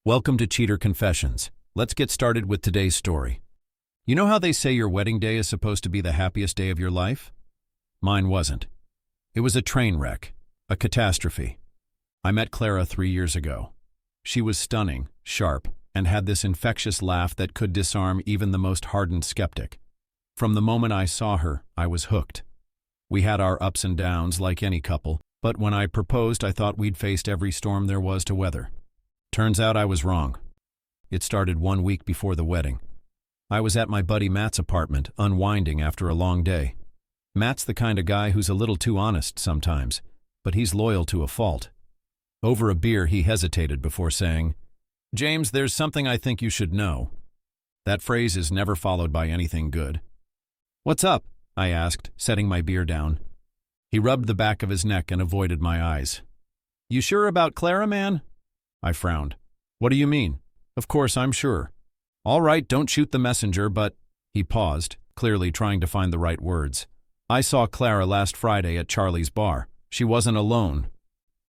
Welcome to Cheater Confessions. Let's get started with today's story. You know how they say your wedding day is supposed to be the happiest day of your life? Mine wasn't. It was a train wreck, a catastrophe. I met Clara 3 years ago. She was stunning, sharp, and had this infectious laugh that could disarm even the most hardened skeptic. From the moment I saw her, I was hooked. We had our ups and downs like any couple, but when I proposed, I thought we'd faced every storm there was to weather. Turns out I was wrong. It started 1 week before the wedding. I was at my buddy Matt's apartment, unwinding after a long day. Matt's the kind of guy who's a little too honest sometimes, but he's loyal to a fault. Over a beer, he hesitated before saying, "James, there's something I think you should know." That phrase is never followed by anything good. "What's up?" I asked, setting my beer down. He rubbed the back of his neck and avoided my eyes. "You sure about Clara, man?" I frowned. "What do you mean?" "Of course, I'm sure." "All right, don't shoot the messenger, but—" He paused, clearly trying to find the right words. "I saw Clara last Friday at Charlie's bar. She wasn't alone."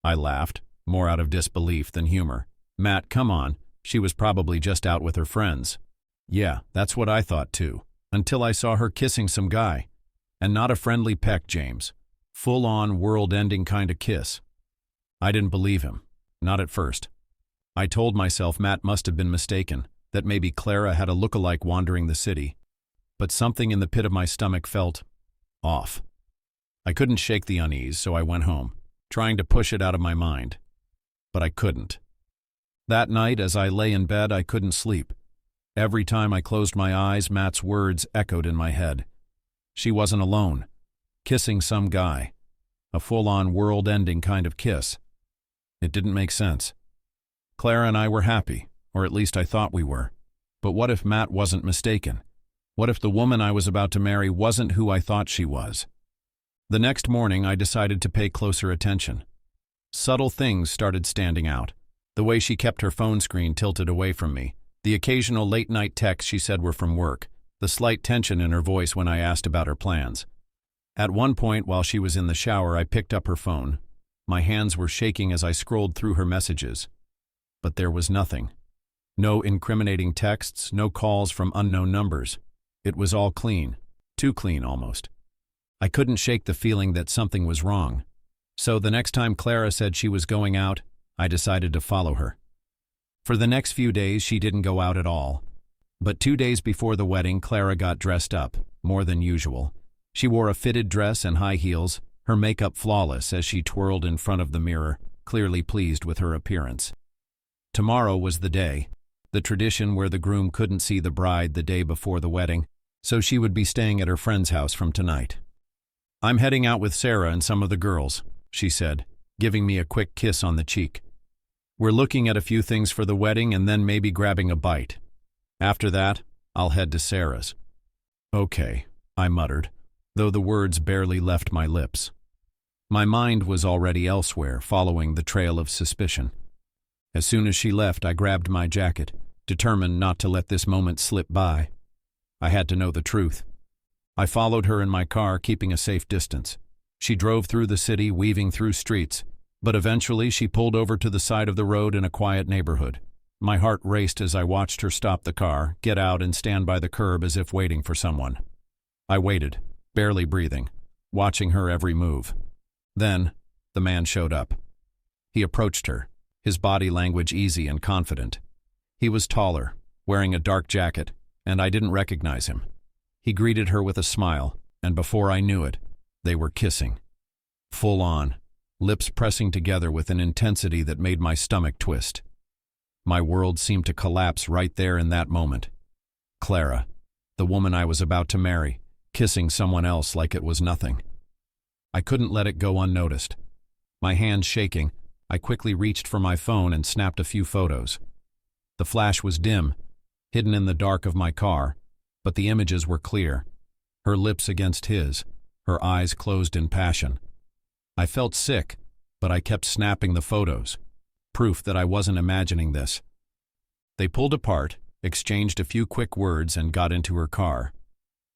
I laughed, more out of disbelief than humor. "Matt, come on. She was probably just out with her friends." "Yeah, that's what I thought too, until I saw her kissing some guy. And not a friendly peck, James. Full-on, world-ending kind of kiss." I didn't believe him. Not at first. I told myself Matt must have been mistaken, that maybe Clara had a look-alike wandering the city. But something in the pit of my stomach felt off. I couldn't shake the unease, so I went home, trying to push it out of my mind. But I couldn't. That night, as I lay in bed, I couldn't sleep. Every time I closed my eyes, Matt's words echoed in my head. She wasn't alone. Kissing some guy. A full-on, world-ending kind of kiss. It didn't make sense. Clara and I were happy, or at least I thought we were. But what if Matt wasn't mistaken? What if the woman I was about to marry wasn't who I thought she was? The next morning, I decided to pay closer attention. Subtle things started standing out. The way she kept her phone screen tilted away from me, the occasional late-night texts she said were from work, the slight tension in her voice when I asked about her plans. At one point, while she was in the shower, I picked up her phone. My hands were shaking as I scrolled through her messages. But there was nothing. No incriminating texts, no calls from unknown numbers. It was all clean. Too clean, almost. I couldn't shake the feeling that something was wrong. So the next time Clara said she was going out, I decided to follow her. For the next few days, she didn't go out at all. But 2 days before the wedding, Clara got dressed up, more than usual. She wore a fitted dress and high heels, her makeup flawless as she twirled in front of the mirror, clearly pleased with her appearance. Tomorrow was the day, the tradition where the groom couldn't see the bride the day before the wedding, so she would be staying at her friend's house from tonight. "I'm heading out with Sarah and some of the girls," she said, giving me a quick kiss on the cheek. "We're looking at a few things for the wedding and then maybe grabbing a bite. After that, I'll head to Sarah's." "Okay," I muttered, though the words barely left my lips. My mind was already elsewhere, following the trail of suspicion. As soon as she left, I grabbed my jacket, determined not to let this moment slip by. I had to know the truth. I followed her in my car, keeping a safe distance. She drove through the city, weaving through streets, but eventually she pulled over to the side of the road in a quiet neighborhood. My heart raced as I watched her stop the car, get out, and stand by the curb as if waiting for someone. I waited, barely breathing, watching her every move. Then, the man showed up. He approached her, his body language easy and confident. He was taller, wearing a dark jacket, and I didn't recognize him. He greeted her with a smile, and before I knew it, they were kissing. Full on, lips pressing together with an intensity that made my stomach twist. My world seemed to collapse right there in that moment. Clara, the woman I was about to marry, kissing someone else like it was nothing. I couldn't let it go unnoticed. My hands shaking, I quickly reached for my phone and snapped a few photos. The flash was dim, hidden in the dark of my car, but the images were clear. Her lips against his, her eyes closed in passion. I felt sick, but I kept snapping the photos, proof that I wasn't imagining this. They pulled apart, exchanged a few quick words, and got into her car.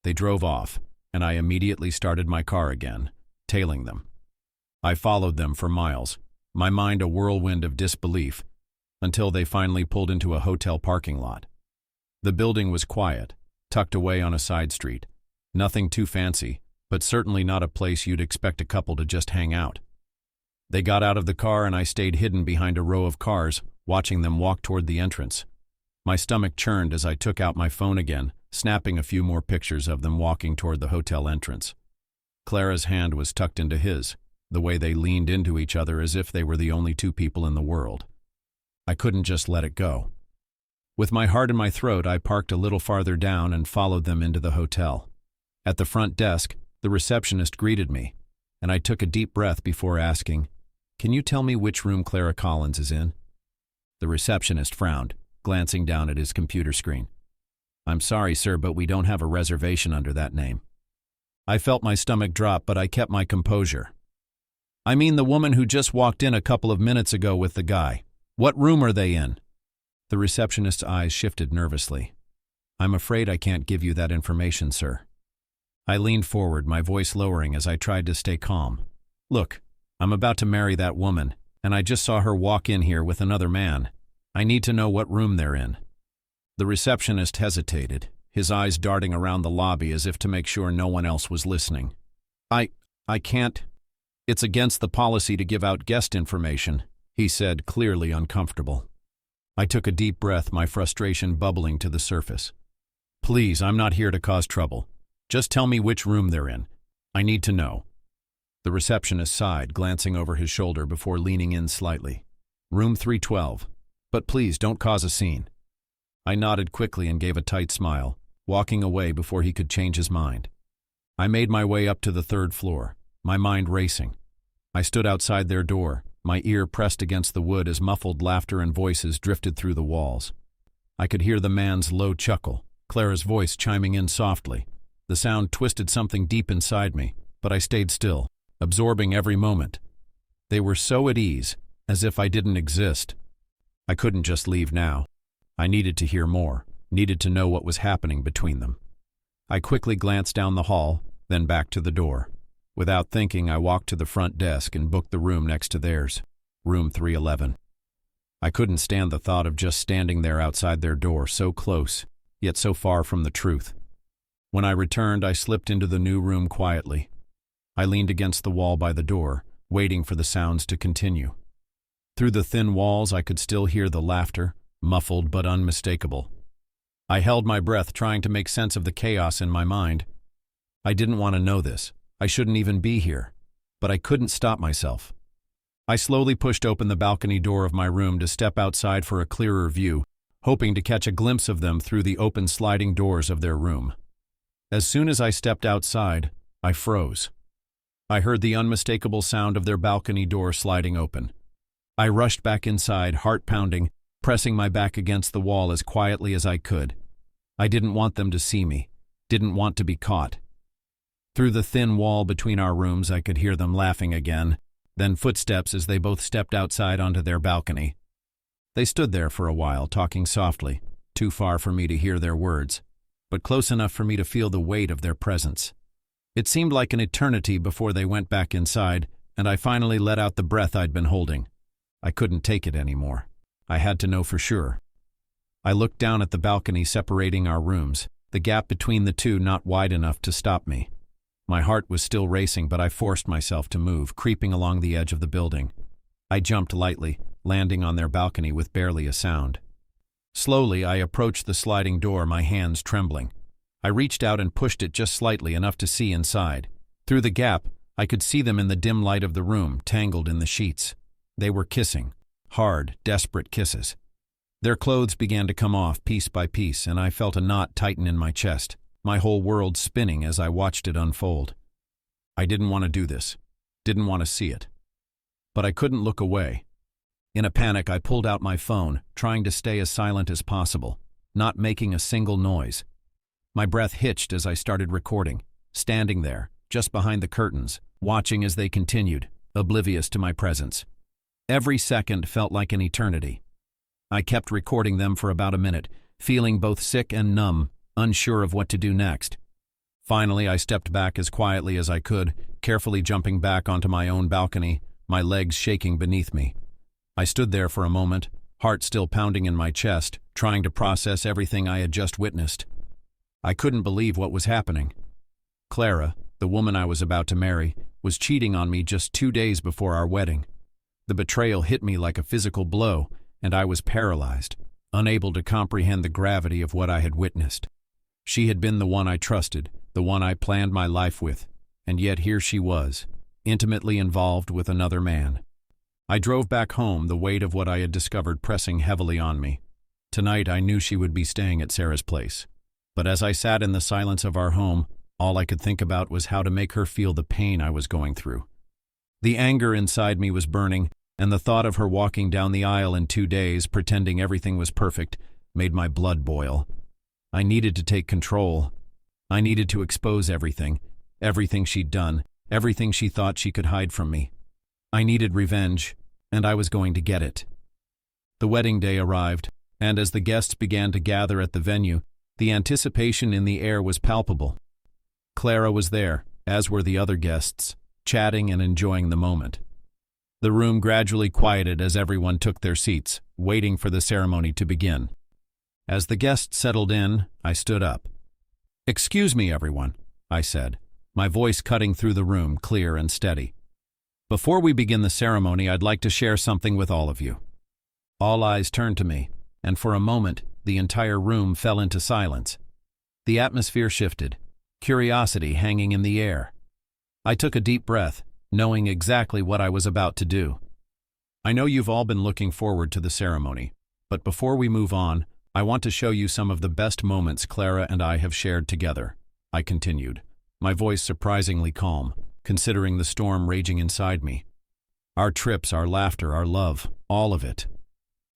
They drove off, and I immediately started my car again, tailing them. I followed them for miles, my mind a whirlwind of disbelief. until they finally pulled into a hotel parking lot. The building was quiet, tucked away on a side street. Nothing too fancy, but certainly not a place you'd expect a couple to just hang out. They got out of the car and I stayed hidden behind a row of cars, watching them walk toward the entrance. My stomach churned as I took out my phone again, snapping a few more pictures of them walking toward the hotel entrance. Clara's hand was tucked into his, the way they leaned into each other as if they were the only two people in the world. I couldn't just let it go. With my heart in my throat, I parked a little farther down and followed them into the hotel. At the front desk, the receptionist greeted me, and I took a deep breath before asking, "Can you tell me which room Clara Collins is in?" The receptionist frowned, glancing down at his computer screen. "I'm sorry, sir, but we don't have a reservation under that name." I felt my stomach drop, but I kept my composure. "I mean the woman who just walked in a couple of minutes ago with the guy. What room are they in?" The receptionist's eyes shifted nervously. "I'm afraid I can't give you that information, sir." I leaned forward, my voice lowering as I tried to stay calm. "Look, I'm about to marry that woman, and I just saw her walk in here with another man. I need to know what room they're in." The receptionist hesitated, his eyes darting around the lobby as if to make sure no one else was listening. I can't. It's against the policy to give out guest information," he said, clearly uncomfortable. I took a deep breath, my frustration bubbling to the surface. "Please, I'm not here to cause trouble. Just tell me which room they're in. I need to know." The receptionist sighed, glancing over his shoulder before leaning in slightly. "Room 312. But please don't cause a scene." I nodded quickly and gave a tight smile, walking away before he could change his mind. I made my way up to the third floor, my mind racing. I stood outside their door, my ear pressed against the wood as muffled laughter and voices drifted through the walls. I could hear the man's low chuckle, Clara's voice chiming in softly. The sound twisted something deep inside me, but I stayed still, absorbing every moment. They were so at ease, as if I didn't exist. I couldn't just leave now. I needed to hear more, needed to know what was happening between them. I quickly glanced down the hall, then back to the door. Without thinking, I walked to the front desk and booked the room next to theirs, room 311. I couldn't stand the thought of just standing there outside their door, so close, yet so far from the truth. When I returned, I slipped into the new room quietly. I leaned against the wall by the door, waiting for the sounds to continue. Through the thin walls, I could still hear the laughter, muffled but unmistakable. I held my breath, trying to make sense of the chaos in my mind. I didn't want to know this. I shouldn't even be here. But I couldn't stop myself. I slowly pushed open the balcony door of my room to step outside for a clearer view, hoping to catch a glimpse of them through the open sliding doors of their room. As soon as I stepped outside, I froze. I heard the unmistakable sound of their balcony door sliding open. I rushed back inside, heart pounding, pressing my back against the wall as quietly as I could. I didn't want them to see me, didn't want to be caught. Through the thin wall between our rooms, I could hear them laughing again, then footsteps as they both stepped outside onto their balcony. They stood there for a while, talking softly, too far for me to hear their words, but close enough for me to feel the weight of their presence. It seemed like an eternity before they went back inside, and I finally let out the breath I'd been holding. I couldn't take it anymore. I had to know for sure. I looked down at the balcony separating our rooms, the gap between the two not wide enough to stop me. My heart was still racing, but I forced myself to move, creeping along the edge of the building. I jumped lightly, landing on their balcony with barely a sound. Slowly, I approached the sliding door, my hands trembling. I reached out and pushed it just slightly, enough to see inside. Through the gap, I could see them in the dim light of the room, tangled in the sheets. They were kissing, hard, desperate kisses. Their clothes began to come off piece by piece, and I felt a knot tighten in my chest, my whole world spinning as I watched it unfold. I didn't want to do this, didn't want to see it. But I couldn't look away. In a panic, I pulled out my phone, trying to stay as silent as possible, not making a single noise. My breath hitched as I started recording, standing there, just behind the curtains, watching as they continued, oblivious to my presence. Every second felt like an eternity. I kept recording them for about a minute, feeling both sick and numb, unsure of what to do next. Finally, I stepped back as quietly as I could, carefully jumping back onto my own balcony, my legs shaking beneath me. I stood there for a moment, heart still pounding in my chest, trying to process everything I had just witnessed. I couldn't believe what was happening. Clara, the woman I was about to marry, was cheating on me just 2 days before our wedding. The betrayal hit me like a physical blow, and I was paralyzed, unable to comprehend the gravity of what I had witnessed. She had been the one I trusted, the one I planned my life with, and yet here she was, intimately involved with another man. I drove back home, the weight of what I had discovered pressing heavily on me. Tonight I knew she would be staying at Sarah's place. But as I sat in the silence of our home, all I could think about was how to make her feel the pain I was going through. The anger inside me was burning, and the thought of her walking down the aisle in 2 days, pretending everything was perfect, made my blood boil. I needed to take control. I needed to expose everything she'd done, everything she thought she could hide from me. I needed revenge, and I was going to get it. The wedding day arrived, and as the guests began to gather at the venue, the anticipation in the air was palpable. Clara was there, as were the other guests, chatting and enjoying the moment. The room gradually quieted as everyone took their seats, waiting for the ceremony to begin. As the guests settled in, I stood up. "Excuse me, everyone," I said, my voice cutting through the room, clear and steady. "Before we begin the ceremony, I'd like to share something with all of you." All eyes turned to me, and for a moment, the entire room fell into silence. The atmosphere shifted, curiosity hanging in the air. I took a deep breath, knowing exactly what I was about to do. "I know you've all been looking forward to the ceremony, but before we move on, I want to show you some of the best moments Clara and I have shared together," I continued, my voice surprisingly calm, considering the storm raging inside me. Our trips, our laughter, our love, all of it.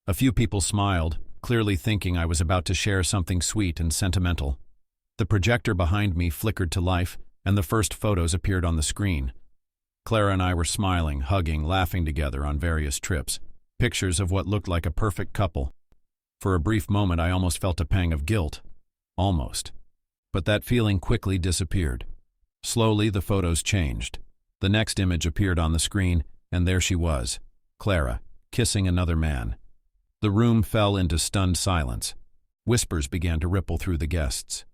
A few people smiled, clearly thinking I was about to share something sweet and sentimental. The projector behind me flickered to life, and the first photos appeared on the screen. Clara and I were smiling, hugging, laughing together on various trips, pictures of what looked like a perfect couple. For a brief moment I almost felt a pang of guilt. Almost. But that feeling quickly disappeared. Slowly the photos changed. The next image appeared on the screen, and there she was, Clara, kissing another man. The room fell into stunned silence. Whispers began to ripple through the guests.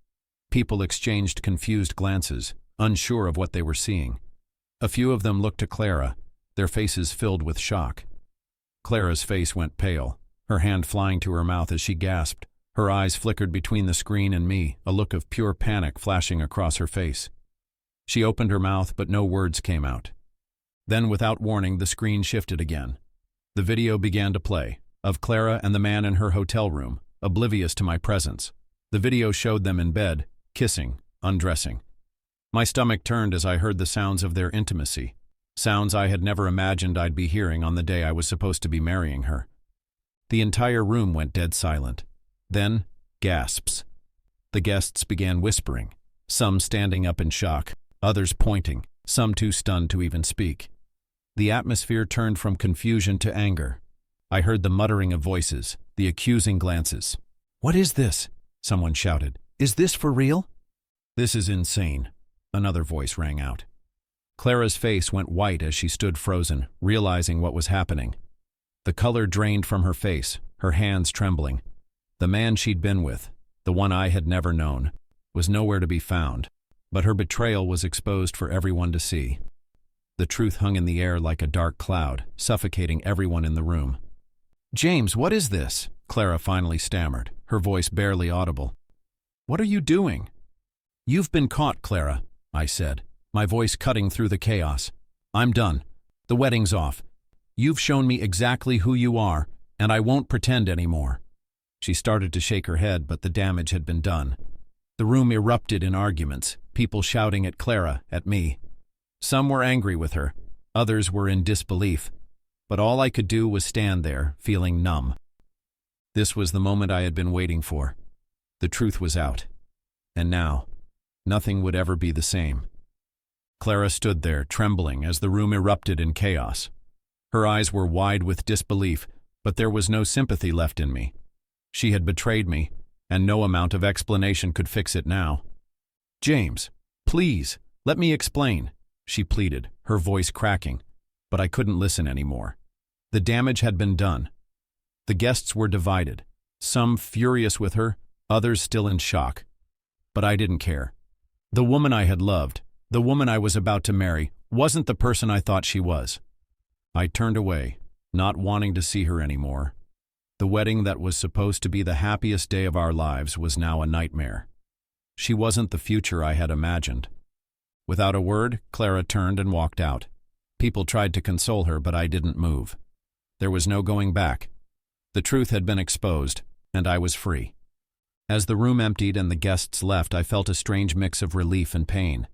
People exchanged confused glances, unsure of what they were seeing. A few of them looked to Clara, their faces filled with shock. Clara's face went pale, her hand flying to her mouth as she gasped. Her eyes flickered between the screen and me, a look of pure panic flashing across her face. She opened her mouth, but no words came out. Then, without warning, the screen shifted again. The video began to play, of Clara and the man in her hotel room, oblivious to my presence. The video showed them in bed, kissing, undressing. My stomach turned as I heard the sounds of their intimacy, sounds I had never imagined I'd be hearing on the day I was supposed to be marrying her. The entire room went dead silent. Then, gasps. The guests began whispering, some standing up in shock, others pointing, some too stunned to even speak. The atmosphere turned from confusion to anger. I heard the muttering of voices, the accusing glances. "What is this?" someone shouted. "Is this for real?" "This is insane," another voice rang out. Clara's face went white as she stood frozen, realizing what was happening. The color drained from her face, her hands trembling. The man she'd been with, the one I had never known, was nowhere to be found, but her betrayal was exposed for everyone to see. The truth hung in the air like a dark cloud, suffocating everyone in the room. "James, what is this?" Clara finally stammered, her voice barely audible. "What are you doing?" "You've been caught, Clara," I said, my voice cutting through the chaos. "I'm done. The wedding's off. You've shown me exactly who you are, and I won't pretend anymore." She started to shake her head, but the damage had been done. The room erupted in arguments, people shouting at Clara, at me. Some were angry with her, others were in disbelief, but all I could do was stand there, feeling numb. This was the moment I had been waiting for. The truth was out. And now, nothing would ever be the same. Clara stood there, trembling as the room erupted in chaos. Her eyes were wide with disbelief, but there was no sympathy left in me. She had betrayed me, and no amount of explanation could fix it now. "James, please, let me explain," she pleaded, her voice cracking, but I couldn't listen anymore. The damage had been done. The guests were divided, some furious with her, others still in shock. But I didn't care. The woman I had loved, the woman I was about to marry, wasn't the person I thought she was. I turned away, not wanting to see her anymore. The wedding that was supposed to be the happiest day of our lives was now a nightmare. She wasn't the future I had imagined. Without a word, Clara turned and walked out. People tried to console her, but I didn't move. There was no going back. The truth had been exposed, and I was free. As the room emptied and the guests left, I felt a strange mix of relief and pain.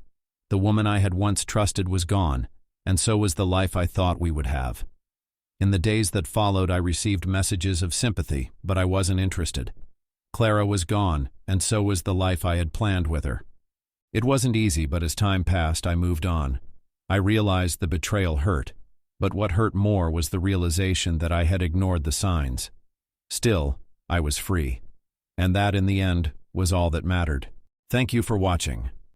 The woman I had once trusted was gone, and so was the life I thought we would have. In the days that followed, I received messages of sympathy, but I wasn't interested. Clara was gone, and so was the life I had planned with her. It wasn't easy, but as time passed, I moved on. I realized the betrayal hurt, but what hurt more was the realization that I had ignored the signs. Still, I was free. And that, in the end, was all that mattered. Thank you for watching.